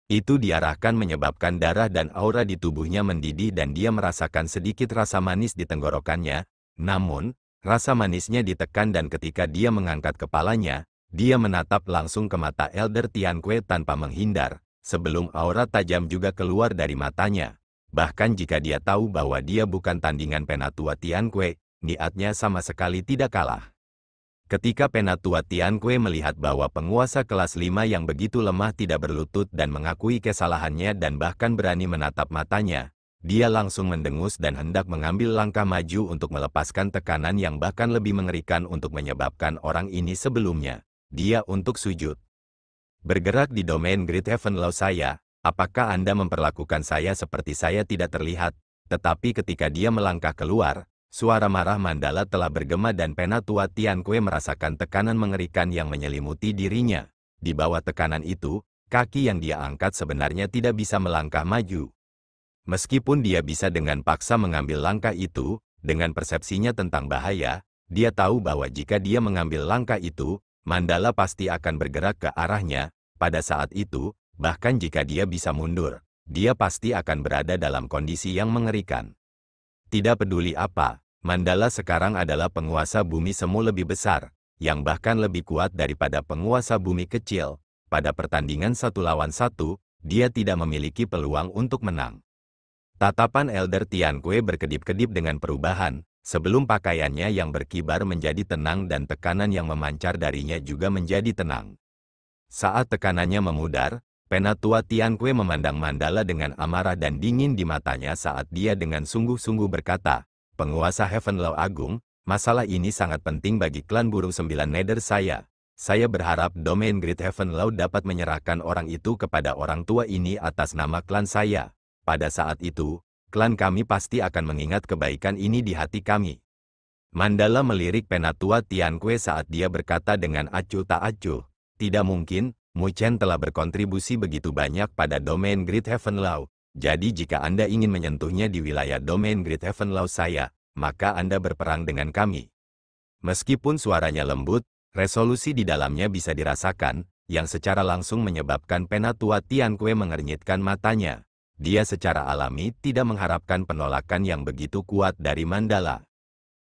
Itu diarahkan menyebabkan darah dan aura di tubuhnya mendidih dan dia merasakan sedikit rasa manis di tenggorokannya. Namun, rasa manisnya ditekan dan ketika dia mengangkat kepalanya, dia menatap langsung ke mata Elder Tianque tanpa menghindar, sebelum aura tajam juga keluar dari matanya. Bahkan jika dia tahu bahwa dia bukan tandingan Penatua Tianque, niatnya sama sekali tidak kalah. Ketika Penatua Tianque melihat bahwa penguasa kelas 5 yang begitu lemah tidak berlutut dan mengakui kesalahannya dan bahkan berani menatap matanya, dia langsung mendengus dan hendak mengambil langkah maju untuk melepaskan tekanan yang bahkan lebih mengerikan untuk menyebabkan orang ini sebelumnya. Dia untuk sujud. "Bergerak di domain Great Heaven Law saya, apakah Anda memperlakukan saya seperti saya tidak terlihat?" Tetapi ketika dia melangkah keluar, suara marah Mandala telah bergema dan Penatua Tianque merasakan tekanan mengerikan yang menyelimuti dirinya. Di bawah tekanan itu, kaki yang dia angkat sebenarnya tidak bisa melangkah maju. Meskipun dia bisa dengan paksa mengambil langkah itu, dengan persepsinya tentang bahaya, dia tahu bahwa jika dia mengambil langkah itu, Mandala pasti akan bergerak ke arahnya. Pada saat itu, bahkan jika dia bisa mundur, dia pasti akan berada dalam kondisi yang mengerikan. Tidak peduli apa, Mandala sekarang adalah penguasa bumi semu lebih besar, yang bahkan lebih kuat daripada penguasa bumi kecil. Pada pertandingan 1 lawan 1, dia tidak memiliki peluang untuk menang. Tatapan Elder Tianque berkedip-kedip dengan perubahan, sebelum pakaiannya yang berkibar menjadi tenang dan tekanan yang memancar darinya juga menjadi tenang. Saat tekanannya memudar, Penatua Tianque memandang Mandala dengan amarah dan dingin di matanya saat dia dengan sungguh-sungguh berkata, "Penguasa Heavenlaw Agung, masalah ini sangat penting bagi klan burung 9 Nether saya. Saya berharap domain Great Heavenlaw dapat menyerahkan orang itu kepada orang tua ini atas nama klan saya. Pada saat itu, klan kami pasti akan mengingat kebaikan ini di hati kami." Mandala melirik Penatua Tianque saat dia berkata dengan acuh tak acuh, "Tidak mungkin, Mu Chen telah berkontribusi begitu banyak pada domain Great Heavenlaw. Jadi jika Anda ingin menyentuhnya di wilayah domain Great Heavenlaw saya, maka Anda berperang dengan kami." Meskipun suaranya lembut, resolusi di dalamnya bisa dirasakan, yang secara langsung menyebabkan Penatua Tianque mengernyitkan matanya. Dia secara alami tidak mengharapkan penolakan yang begitu kuat dari Mandala.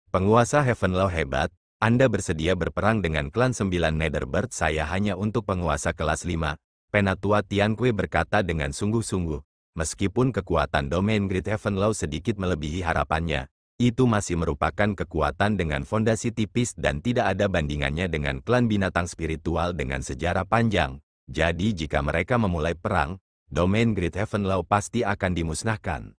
"Penguasa Heavenlaw hebat, Anda bersedia berperang dengan klan 9 Netherbird saya hanya untuk penguasa kelas 5, Penatua Tianque berkata dengan sungguh-sungguh. Meskipun kekuatan domain Great Heavenlaw sedikit melebihi harapannya, itu masih merupakan kekuatan dengan fondasi tipis dan tidak ada bandingannya dengan klan binatang spiritual dengan sejarah panjang. Jadi jika mereka memulai perang, domain Great Heavenlaw pasti akan dimusnahkan.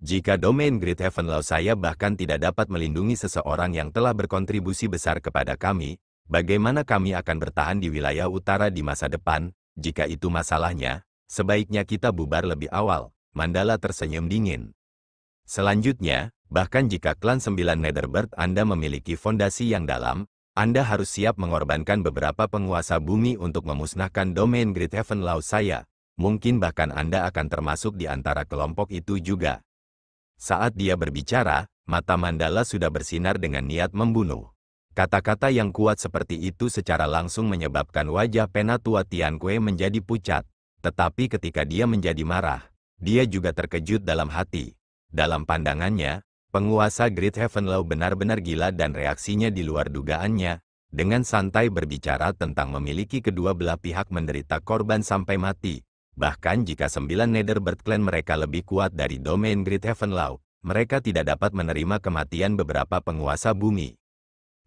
Jika domain Great Heavenlaw saya bahkan tidak dapat melindungi seseorang yang telah berkontribusi besar kepada kami, bagaimana kami akan bertahan di wilayah utara di masa depan? Jika itu masalahnya, sebaiknya kita bubar lebih awal." Mandala tersenyum dingin. "Selanjutnya, bahkan jika klan 9 Netherbird Anda memiliki fondasi yang dalam, Anda harus siap mengorbankan beberapa penguasa bumi untuk memusnahkan domain Great Heavenlaw saya. Mungkin bahkan Anda akan termasuk di antara kelompok itu juga." Saat dia berbicara, mata Mandala sudah bersinar dengan niat membunuh. Kata-kata yang kuat seperti itu secara langsung menyebabkan wajah Penatua Tianque menjadi pucat. Tetapi ketika dia menjadi marah, dia juga terkejut dalam hati. Dalam pandangannya, penguasa Great Heavenlaw benar-benar gila dan reaksinya di luar dugaannya. Dengan santai berbicara tentang memiliki kedua belah pihak menderita korban sampai mati. Bahkan jika 9 Netherbird clan mereka lebih kuat dari domain Great Heavenlaw, mereka tidak dapat menerima kematian beberapa penguasa bumi.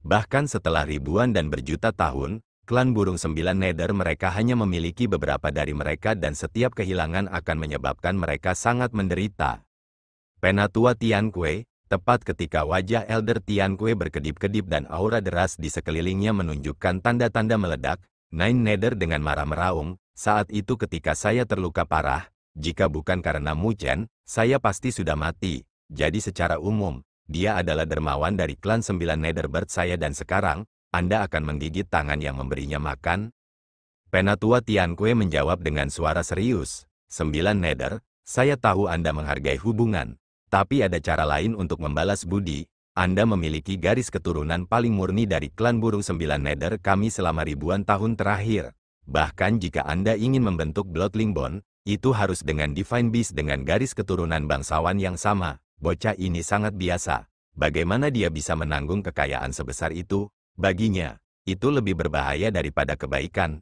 Bahkan setelah ribuan dan berjuta tahun, klan burung 9 Nether mereka hanya memiliki beberapa dari mereka dan setiap kehilangan akan menyebabkan mereka sangat menderita. Penatua Tianque, tepat ketika wajah Elder Tianque berkedip-kedip dan aura deras di sekelilingnya menunjukkan tanda-tanda meledak, Nine Nether dengan marah meraung, "Saat itu ketika saya terluka parah, jika bukan karena Mu Chen, saya pasti sudah mati. Jadi secara umum, dia adalah dermawan dari klan 9 Netherbird saya dan sekarang, Anda akan menggigit tangan yang memberinya makan?" Penatua Tianque menjawab dengan suara serius, "9 Nether, saya tahu Anda menghargai hubungan. Tapi ada cara lain untuk membalas budi. Anda memiliki garis keturunan paling murni dari klan burung 9 Nether kami selama ribuan tahun terakhir. Bahkan jika Anda ingin membentuk Bloodling Bond, itu harus dengan Divine Beast dengan garis keturunan bangsawan yang sama. Bocah ini sangat biasa. Bagaimana dia bisa menanggung kekayaan sebesar itu? Baginya, itu lebih berbahaya daripada kebaikan."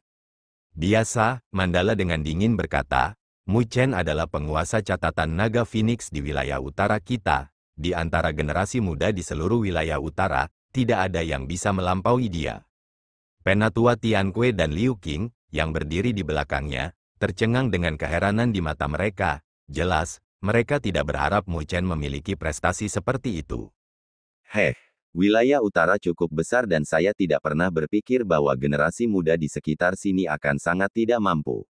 "Biasa," Mandala dengan dingin berkata, "Mu Chen adalah penguasa catatan naga Phoenix di wilayah utara kita. Di antara generasi muda di seluruh wilayah utara, tidak ada yang bisa melampaui dia." Penatua Tianque dan Liu Qing, yang berdiri di belakangnya, tercengang dengan keheranan di mata mereka. Jelas, mereka tidak berharap Mu Chen memiliki prestasi seperti itu. Wilayah utara cukup besar dan saya tidak pernah berpikir bahwa generasi muda di sekitar sini akan sangat tidak mampu.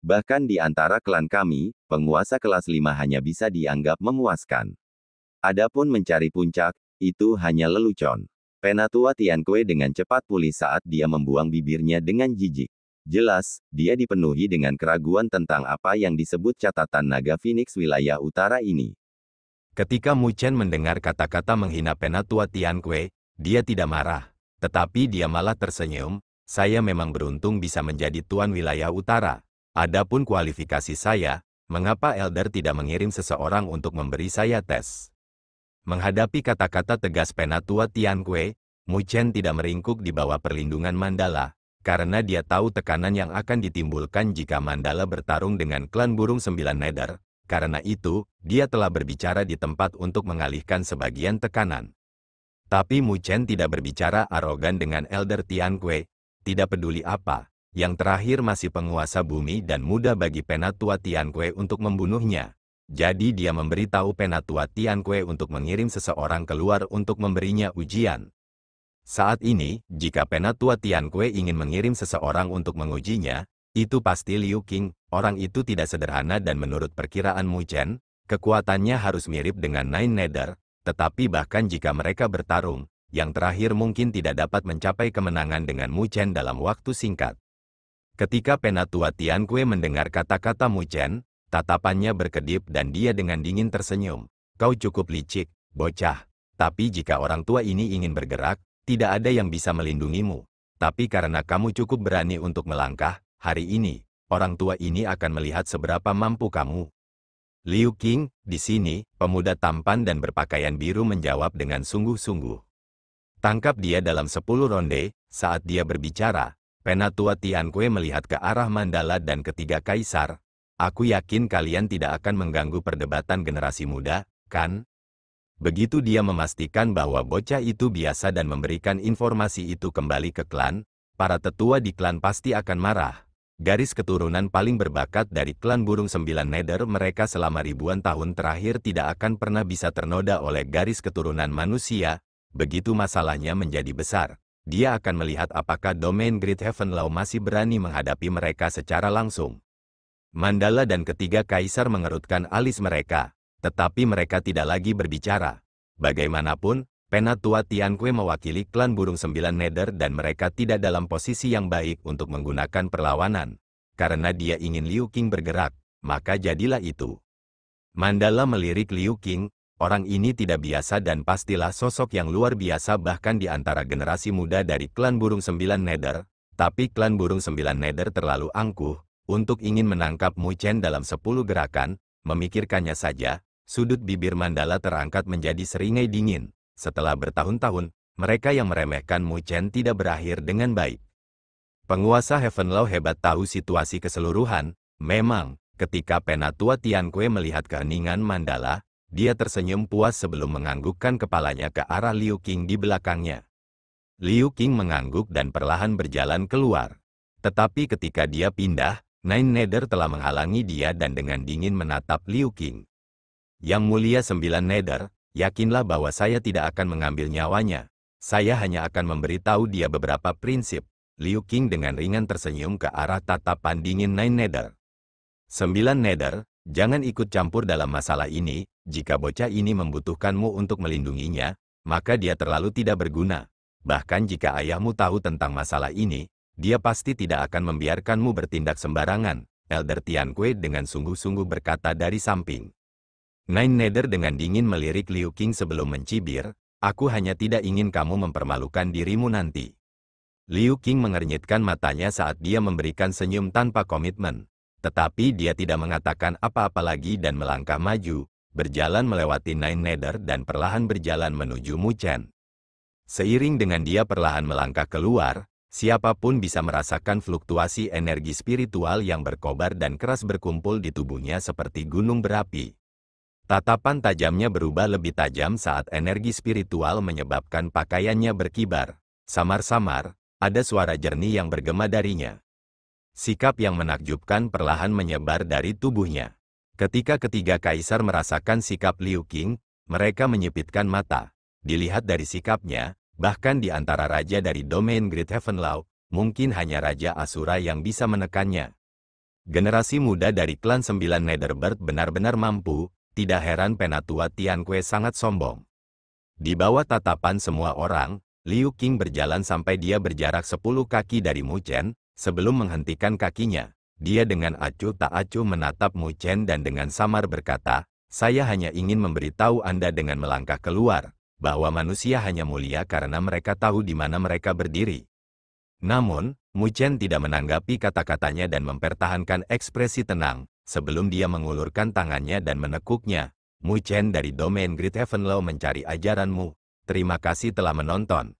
Bahkan di antara klan kami, penguasa kelas 5 hanya bisa dianggap memuaskan. Adapun mencari puncak, itu hanya lelucon. Penatua Tianque dengan cepat pulih saat dia membuang bibirnya dengan jijik. Jelas, dia dipenuhi dengan keraguan tentang apa yang disebut catatan naga Phoenix wilayah utara ini. Ketika Mu Chen mendengar kata-kata menghina Penatua Tianque, dia tidak marah. Tetapi dia malah tersenyum, "Saya memang beruntung bisa menjadi tuan wilayah utara. Adapun kualifikasi saya, mengapa Elder tidak mengirim seseorang untuk memberi saya tes?" Menghadapi kata-kata tegas Penatua Tianque, Mu Chen tidak meringkuk di bawah perlindungan Mandala, karena dia tahu tekanan yang akan ditimbulkan jika Mandala bertarung dengan klan burung 9 Nether. Karena itu, dia telah berbicara di tempat untuk mengalihkan sebagian tekanan. Tapi Mu Chen tidak berbicara arogan dengan Elder Tianque. Tidak peduli apa, Yang terakhir masih penguasa bumi dan mudah bagi Penatua Tianque untuk membunuhnya. Jadi dia memberitahu Penatua Tianque untuk mengirim seseorang keluar untuk memberinya ujian. Saat ini, jika Penatua Tianque ingin mengirim seseorang untuk mengujinya, itu pasti Liu Qing. Orang itu tidak sederhana dan menurut perkiraan Mu Chen, kekuatannya harus mirip dengan Nine Nether, tetapi bahkan jika mereka bertarung, yang terakhir mungkin tidak dapat mencapai kemenangan dengan Mu Chen dalam waktu singkat. Ketika Penatua Tianque mendengar kata-kata Mu Chen, tatapannya berkedip dan dia dengan dingin tersenyum. Kau cukup licik, bocah. Tapi jika orang tua ini ingin bergerak, tidak ada yang bisa melindungimu. Tapi karena kamu cukup berani untuk melangkah, hari ini, orang tua ini akan melihat seberapa mampu kamu. Liu Qing, di sini, pemuda tampan dan berpakaian biru menjawab dengan sungguh-sungguh. Tangkap dia dalam 10 ronde. Saat dia berbicara, Penatua Tianque melihat ke arah Mandala dan ketiga kaisar. Aku yakin kalian tidak akan mengganggu perdebatan generasi muda, kan? Begitu dia memastikan bahwa bocah itu biasa dan memberikan informasi itu kembali ke klan, para tetua di klan pasti akan marah. Garis keturunan paling berbakat dari klan Burung Sembilan Nether mereka selama ribuan tahun terakhir tidak akan pernah bisa ternoda oleh garis keturunan manusia. Begitu masalahnya menjadi besar, dia akan melihat apakah domain Great Heaven Law masih berani menghadapi mereka secara langsung. Mandala dan ketiga kaisar mengerutkan alis mereka, tetapi mereka tidak lagi berbicara. Bagaimanapun, Penatua Tianque mewakili klan Burung Sembilan Nether dan mereka tidak dalam posisi yang baik untuk menggunakan perlawanan. Karena dia ingin Liu Qing bergerak, maka jadilah itu. Mandala melirik Liu Qing. Orang ini tidak biasa dan pastilah sosok yang luar biasa bahkan di antara generasi muda dari klan Burung Sembilan Nether, tapi klan Burung Sembilan Nether terlalu angkuh untuk ingin menangkap Mu Chen dalam 10 gerakan. Memikirkannya saja, sudut bibir Mandala terangkat menjadi seringai dingin. Setelah bertahun-tahun, mereka yang meremehkan Mu Chen tidak berakhir dengan baik. Penguasa Heaven Law hebat tahu situasi keseluruhan. Memang, ketika Penatua Tianque melihat keheningan Mandala, dia tersenyum puas sebelum menganggukkan kepalanya ke arah Liu Qing di belakangnya. Liu Qing mengangguk dan perlahan berjalan keluar. Tetapi ketika dia pindah, Nine Nether telah menghalangi dia dan dengan dingin menatap Liu Qing. Yang mulia Sembilan Nether, yakinlah bahwa saya tidak akan mengambil nyawanya. Saya hanya akan memberitahu dia beberapa prinsip. Liu Qing dengan ringan tersenyum ke arah tatapan dingin Nine Nether. Sembilan Nether, jangan ikut campur dalam masalah ini. Jika bocah ini membutuhkanmu untuk melindunginya, maka dia terlalu tidak berguna. Bahkan jika ayahmu tahu tentang masalah ini, dia pasti tidak akan membiarkanmu bertindak sembarangan. Elder Tianque dengan sungguh-sungguh berkata dari samping. Nine Nether dengan dingin melirik Liu Qing sebelum mencibir, aku hanya tidak ingin kamu mempermalukan dirimu nanti. Liu Qing mengernyitkan matanya saat dia memberikan senyum tanpa komitmen. Tetapi dia tidak mengatakan apa-apa lagi dan melangkah maju, berjalan melewati Nine Nether dan perlahan berjalan menuju Mu Chen. Seiring dengan dia perlahan melangkah keluar, siapapun bisa merasakan fluktuasi energi spiritual yang berkobar dan keras berkumpul di tubuhnya seperti gunung berapi. Tatapan tajamnya berubah lebih tajam saat energi spiritual menyebabkan pakaiannya berkibar. Samar-samar, ada suara jernih yang bergema darinya. Sikap yang menakjubkan perlahan menyebar dari tubuhnya. Ketika ketiga kaisar merasakan sikap Liu Qing, mereka menyipitkan mata. Dilihat dari sikapnya, bahkan di antara raja dari domain Great Heaven Law, mungkin hanya Raja Asura yang bisa menekannya. Generasi muda dari klan Sembilan Netherbird benar-benar mampu, tidak heran Penatua Tianque sangat sombong. Di bawah tatapan semua orang, Liu Qing berjalan sampai dia berjarak 10 kaki dari Mu Chen, sebelum menghentikan kakinya. Dia dengan acuh tak acuh menatap Mu Chen dan dengan samar berkata, saya hanya ingin memberitahu Anda dengan melangkah keluar, bahwa manusia hanya mulia karena mereka tahu di mana mereka berdiri. Namun, Mu Chen tidak menanggapi kata-katanya dan mempertahankan ekspresi tenang, sebelum dia mengulurkan tangannya dan menekuknya. Mu Chen dari domain Great Heaven Law mencari ajaranmu. Terima kasih telah menonton.